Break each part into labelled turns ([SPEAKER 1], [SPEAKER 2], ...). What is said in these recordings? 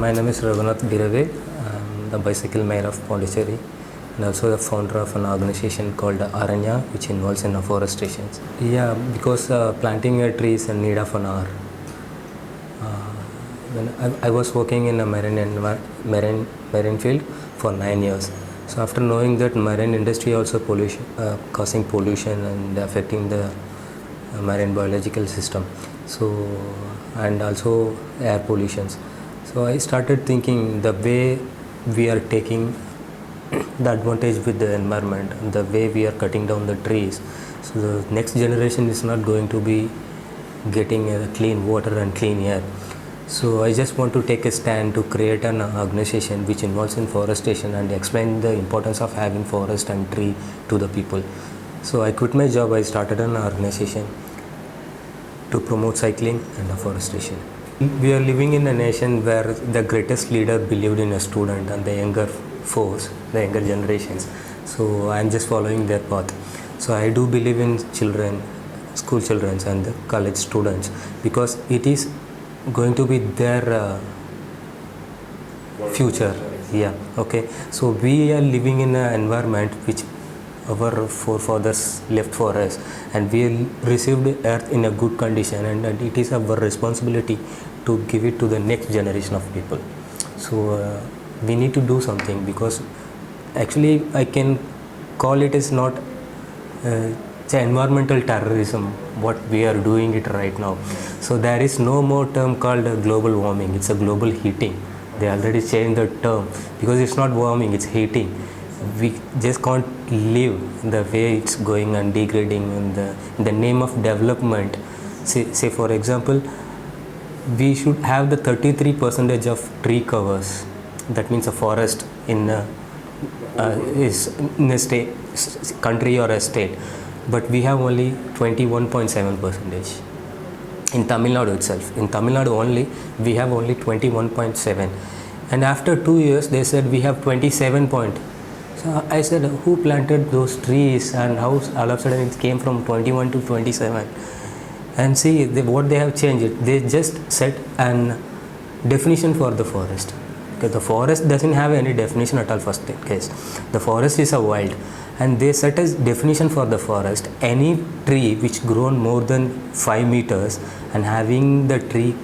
[SPEAKER 1] My name is Raghunath Veeravel. I'm the bicycle mayor of Puducherry and also the founder of an organization called Aaranya, which involves in afforestation. Yeah, because planting a tree is a need of an hour. When I was working in a marine field for 9 years. So after knowing that marine industry also causing pollution and affecting the marine biological system, so and also air pollutions. So I started thinking the way we are taking the advantage with the environment, the way we are cutting down the trees. So the next generation is not going to be getting clean water and clean air. So I just want to take a stand to create an organization which involves in forestation and explain the importance of having forest and tree to the people. So I quit my job, I started an organization to promote cycling and afforestation. We are living in a nation where the greatest leader believed in a student and the younger force, the younger generations. So I am just following their path. So I do believe in children, school children and the college students, because it is going to be their future. Yeah, okay. So we are living in an environment which our forefathers left for us, and we received earth in a good condition, and it is our responsibility to give it to the next generation of people. So we need to do something, because actually I can call it as not it's environmental terrorism what we are doing it right now. So there is no more term called global warming, it's a global heating. They already changed the term, because it's not warming, it's heating. We just can't live the way it's going and degrading in the name of development. Say for example, we should have the 33% of tree covers. That means a forest in a state, country or a state, but we have only 21.7%. In Tamil Nadu itself, in Tamil Nadu only, we have only 21.7, and after 2 years they said we have 27 point. So I said, who planted those trees, and how all of a sudden it came from 21 to 27? And see what they have changed. They just set an definition for the forest, because the forest doesn't have any definition at all. First case, the forest is a wild, and they set as definition for the forest any tree which grown more than 5 meters and having the tree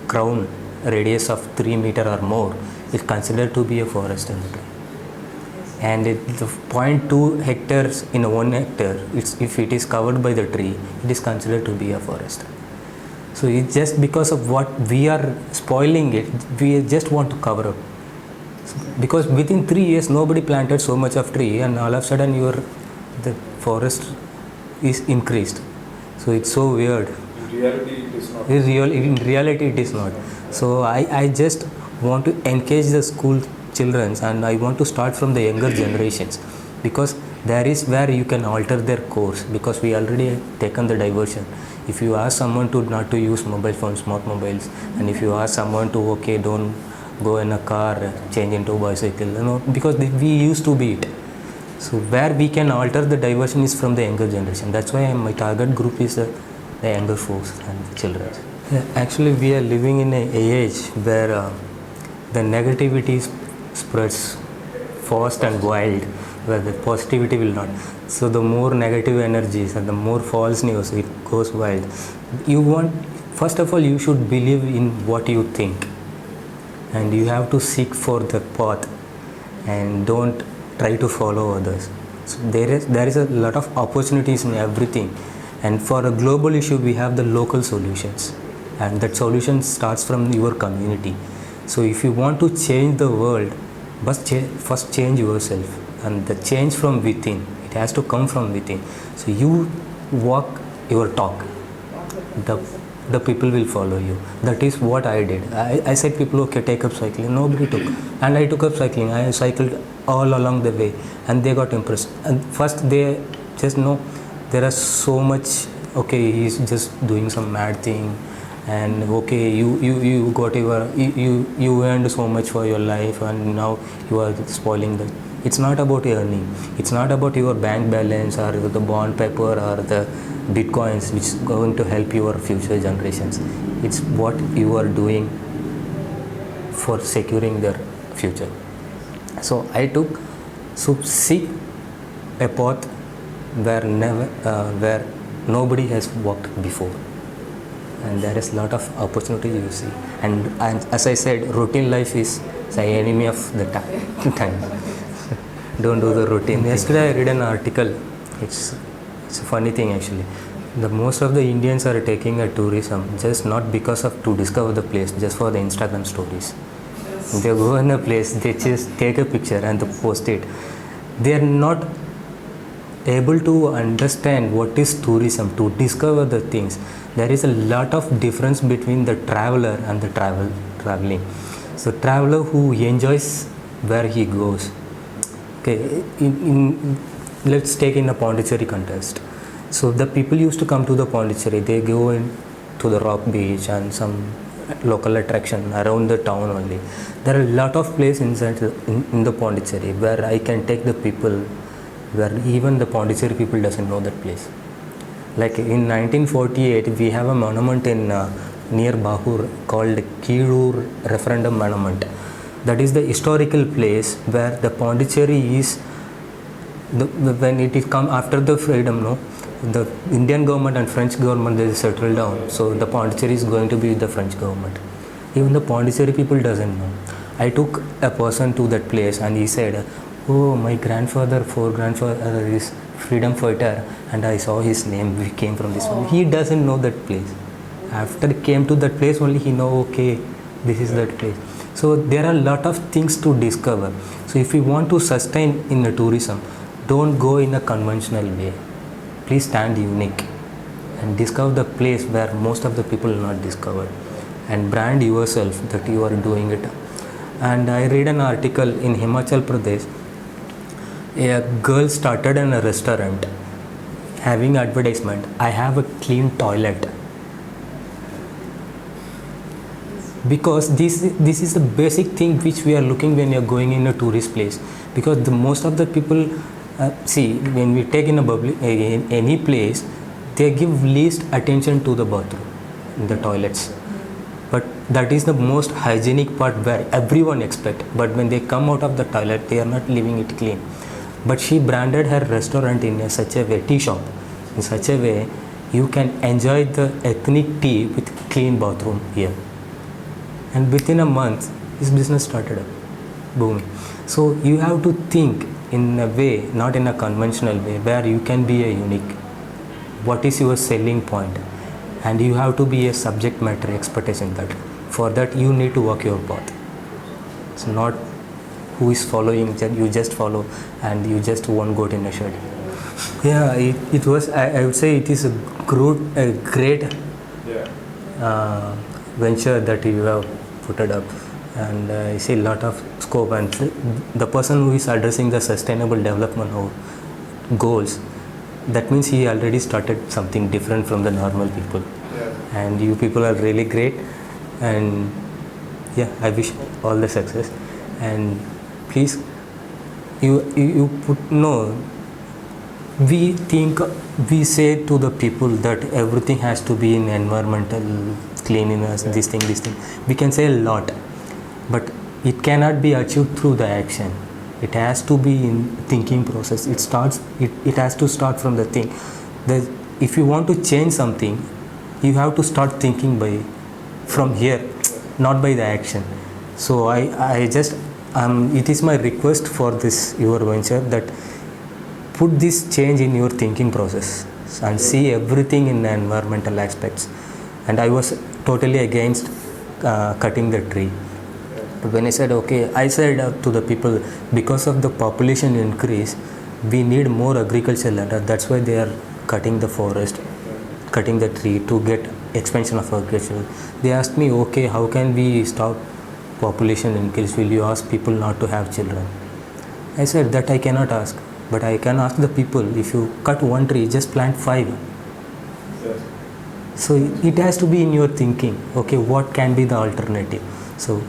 [SPEAKER 1] crown radius of 3 meters or more is considered to be a forest. And the 0.2 hectares in 1 hectare, if it is covered by the tree, it is considered to be a forest. So it's just because of what we are spoiling it, we just want to cover up. Because within 3 years nobody planted so much of tree, and all of a sudden the forest is increased. So it's so weird.
[SPEAKER 2] In reality it is not.
[SPEAKER 1] In reality it is not. So I just want to engage the school children, and I want to start from the younger generations, because there is where you can alter their course, because we already taken the diversion. If you ask someone to not to use mobile phones, smart mobiles, and if you ask someone to don't go in a car, change into a bicycle, because we used to be it. So where we can alter the diversion is from the younger generation. That's why my target group is the younger folks and children. Yeah, actually we are living in an age where the negativity spreads fast and wild, where the positivity will not. So the more negative energies and the more false news, it goes wild. First of all, you should believe in what you think, and you have to seek for the path and don't try to follow others. So there is a lot of opportunities in everything, and for a global issue we have the local solutions, and that solution starts from your community. So if you want to change the world, first change yourself, and the change from within, it has to come from within. So you walk your talk, the people will follow you. That is what I did. I said people, okay, take up cycling. Nobody took, and I took up cycling. I cycled all along the way, and they got impressed. And first they just know there are so much, okay, he's just doing some mad thing, and okay, you got you earned so much for your life, and now you are spoiling that. It's not about earning. It's not about your bank balance or the bond paper or the bitcoins which is going to help your future generations. It's what you are doing for securing their future. So seek a path where nobody has walked before, and there is a lot of opportunity you see. And as I said, routine life is the enemy of the time. Don't do the routine. Yesterday I read an article. It's a funny thing actually. Most of the Indians are taking a tourism just not because of to discover the place, just for the Instagram stories. Yes. They go in a place, they just take a picture and they post it. They are not able to understand what is tourism, to discover the things. There is a lot of difference between the traveler and the traveling. So traveler who enjoys where he goes. Okay, let's take in a Puducherry contest. So the people used to come to the Puducherry. They go in to the rock beach and some local attraction around the town only. There are a lot of places inside in the Puducherry where I can take the people, where even the Puducherry people doesn't know that place. Like in 1948, we have a monument in near Bahur called Keelur Referendum Monument. That is the historical place where the Puducherry is. When it is come after the freedom, no, the Indian government and French government, they settled down. So the Puducherry is going to be the French government. Even the Puducherry people doesn't know. I took a person to that place and he said, "Oh, my four-grandfather is freedom fighter, and I saw his name. We came from this one." He doesn't know that place. After he came to that place only, he know, okay, this is that place. So there are a lot of things to discover. So if you want to sustain in the tourism, don't go in a conventional way. Please stand unique and discover the place where most of the people will not discover, and brand yourself that you are doing it. And I read an article in Himachal Pradesh. A girl started in a restaurant having advertisement, "I have a clean toilet." Because this is the basic thing which we are looking when you are going in a tourist place. Because most of the people see, when we take in any place, they give least attention to the bathroom, the toilets. But that is the most hygienic part where everyone expects. But when they come out of the toilet, they are not leaving it clean. But she branded her restaurant in such a way, tea shop, in such a way you can enjoy the ethnic tea with clean bathroom here. And within a month, his business started up, booming. So you have to think in a way, not in a conventional way, where you can be a unique. What is your selling point? And you have to be a subject matter expertise in that. For that, you need to walk your path. It's not who is following, you just follow and you just one goat in a shed. Yeah, it was, I would say it is a great venture that you have put it up. And I see a lot of scope, and the person who is addressing the sustainable development goals, that means he already started something different from the normal people. And you people are really great, and yeah, I wish all the success. And please, you put, no, we say to the people that everything has to be in environmental cleanliness, this thing. We can say a lot, but it cannot be achieved through the action. It has to be in thinking process. It has to start from the thing. If you want to change something, you have to start thinking from here, not by the action. So it is my request for this your venture that put this change in your thinking process and see everything in the environmental aspects. And I was totally against cutting the tree. But when I said to the people, because of the population increase, we need more agricultural land. That's why they are cutting the forest, cutting the tree to get expansion of agriculture. They asked me, okay, how can we stop population increase? Will you ask people not to have children? I said that I cannot ask, but I can ask the people, if you cut one tree, just plant 5. Yes. So it has to be in your thinking, okay, what can be the alternative? So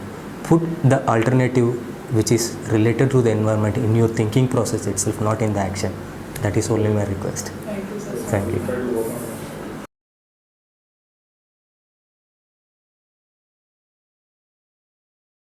[SPEAKER 1] put the alternative which is related to the environment in your thinking process itself, not in the action. That is only my request.
[SPEAKER 3] Thank you, sir.
[SPEAKER 1] Thank you.